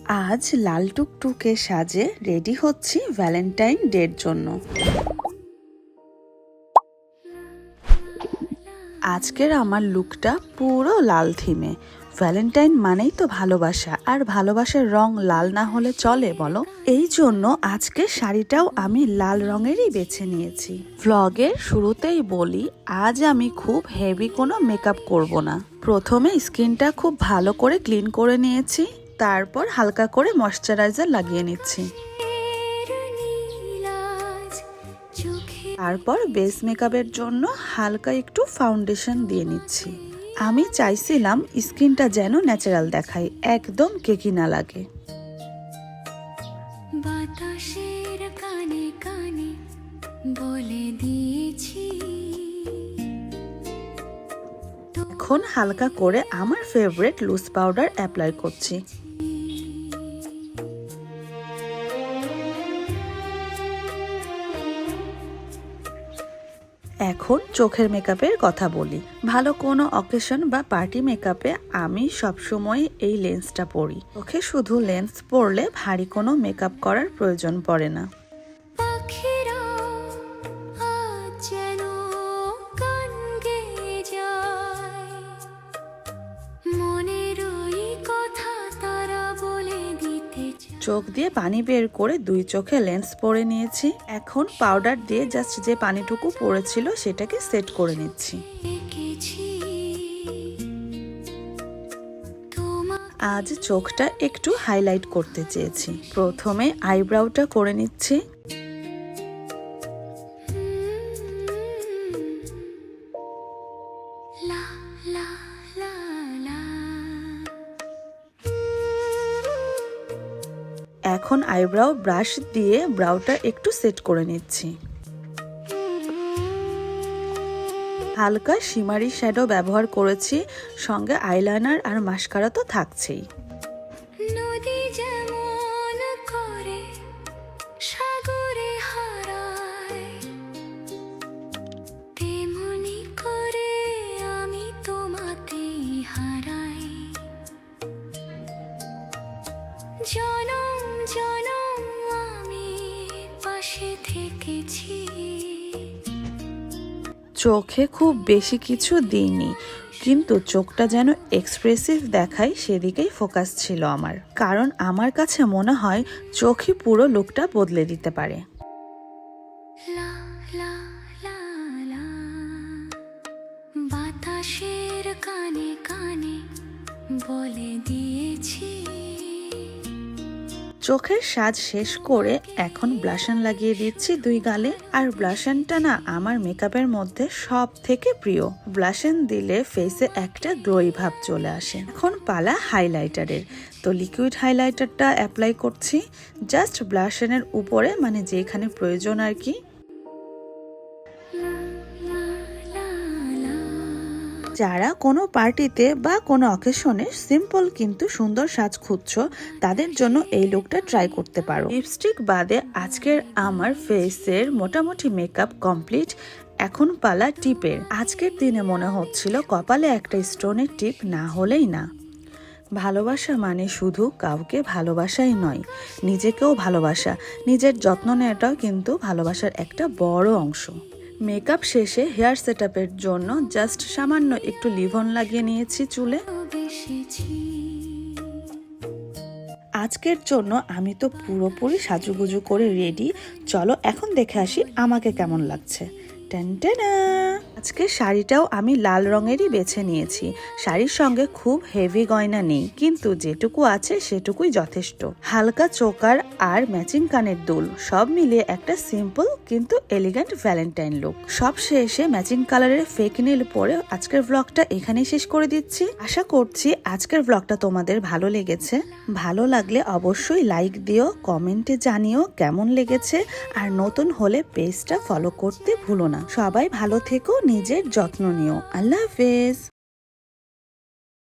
আজ লাল টুকটুকে সাজে রেডি হচ্ছি ভ্যালেন্টাইন ডের জন্য। আজকের আমার লুকটা পুরো লাল থিমে। ভ্যালেন্টাইন মানেই তো ভালোবাসা, আর ভালোবাসার রং লাল না হলে চলে বলো? এই জন্য আজকের শাড়িটাও আমি লাল রঙেরই বেছে নিয়েছি। ভ্লগের শুরুতেই বলি, আজ আমি খুব হেভি কোনো মেকআপ করব না। প্রথমে স্কিনটা খুব ভালো করে ক্লিন করে নিয়েছি, তারপর হালকা করে ময়শ্চারাইজার লাগিয়ে নিচ্ছি। তারপর বেস মেকআপের জন্য হালকা একটু ফাউন্ডেশন দিয়ে নিচ্ছি। আমি চাইছিলাম স্কিনটা যেন ন্যাচারাল দেখায়, একদম কেকি না লাগে। বাতাসের কানে কানে বলে দিয়েছি। এখন হালকা করে আমার ফেভারিট লুজ পাউডার অ্যাপ্লাই করছি। এখন চোখের মেকআপের কথা বলি। ভালো কোনো অকেশন বা পার্টি মেকআপে আমি সবসময় এই লেন্সটা পরি। চোখে শুধু লেন্স পরলে ভারী কোনো মেকআপ করার প্রয়োজন পড়ে না। চোখ দিয়ে পানি বের করে দুই চোখে লেন্স পরে নিয়েছি। এখন পাউডার দিয়ে জাস্ট যে পানিটুকু পড়েছিল সেটাকে সেট করে নিচ্ছি। আজ চোখটা একটু হাইলাইট করতে চেয়েছি। প্রথমে আইব্রাউটা করে নিচ্ছি। এখন আইব্রাউ ব্রাশ দিয়ে ব্রাউটা একটু সেট করে নিচ্ছি। হালকা শিমারি শ্যাডো ব্যবহার করেছি, সঙ্গে আইলাইনার আর মাস্কারা তো থাকছেই। চোখে খুব বেশি কিছু দিইনি, কিন্তু চোখটা যেন এক্সপ্রেসিভ দেখায় সেদিকেই ফোকাস ছিল আমার। কারণ আমার কাছে মনে হয় চোখই পুরো লুকটা বদলে দিতে পারে। বাতাসের কানে কানে বলে দিয়েছি। চোখের সাজ শেষ করে এখন ব্লাশন লাগিয়ে দিচ্ছি দুই গালে। আর ব্লাশনটা না আমার মেকআপের মধ্যে সব থেকে প্রিয়। ব্লাশন দিলে ফেসে একটা গ্লোই ভাব চলে আসে। এখন পালা হাইলাইটারের। তো লিকুইড হাইলাইটারটা অ্যাপ্লাই করছি জাস্ট ব্লাশনের উপরে, মানে যেখানে প্রয়োজন আর কি। যারা কোনো পার্টিতে বা কোনো অকেশনে সিম্পল কিন্তু সুন্দর সাজ খুঁজছো, তাদের জন্য এই লুকটা ট্রাই করতে পারো। লিপস্টিক বাদে আজকের আমার ফেসের মোটামুটি মেকআপ কমপ্লিট। এখন পালা টিপের। আজকের দিনে মনে হচ্ছিল কপালে একটা স্টোনের টিপ না হলেই না। ভালোবাসা মানে শুধু কাউকে ভালোবাসাই নয়, নিজেকেও ভালোবাসা। নিজের যত্ন নেওয়াটাও কিন্তু ভালোবাসার একটা বড় অংশ। মেকআপ শেষে হেয়ার সেটআপের জন্য জাস্ট সামান্য একটু লিভন লাগিয়ে নিয়েছি চুলে। আজকের জন্য আমি তো পুরোপুরি সাজুগুজু করে রেডি। চলো এখন দেখে আসি আমাকে কেমন লাগছে। আজকে শাড়িটাও আমি লাল রঙেরই বেছে নিয়েছি। শাড়ির সঙ্গে খুব হেভি গয়না নেই, কিন্তু যেটুকু আছে সেটুকুই যথেষ্ট। হালকা চোকার আর ম্যাচিং কানের দুল সব মিলিয়ে একটা সিম্পল কিন্তু এলিগেন্ট ভ্যালেন্টাইন লুক। সব শেষে ম্যাচিং কালারের ফেক নীল পরে আজকের ব্লগটা এখানেই শেষ করে দিচ্ছি। আশা করছি আজকের ব্লগটা তোমাদের ভালো লেগেছে। ভালো লাগলে অবশ্যই লাইক দিও, কমেন্টে জানিও কেমন লেগেছে। আর নতুন হলে পেজটা ফলো করতে ভুলো না। সবাই ভালো থেকো, নিজের যত্ন নিও। আল্লাহ হাফেজ।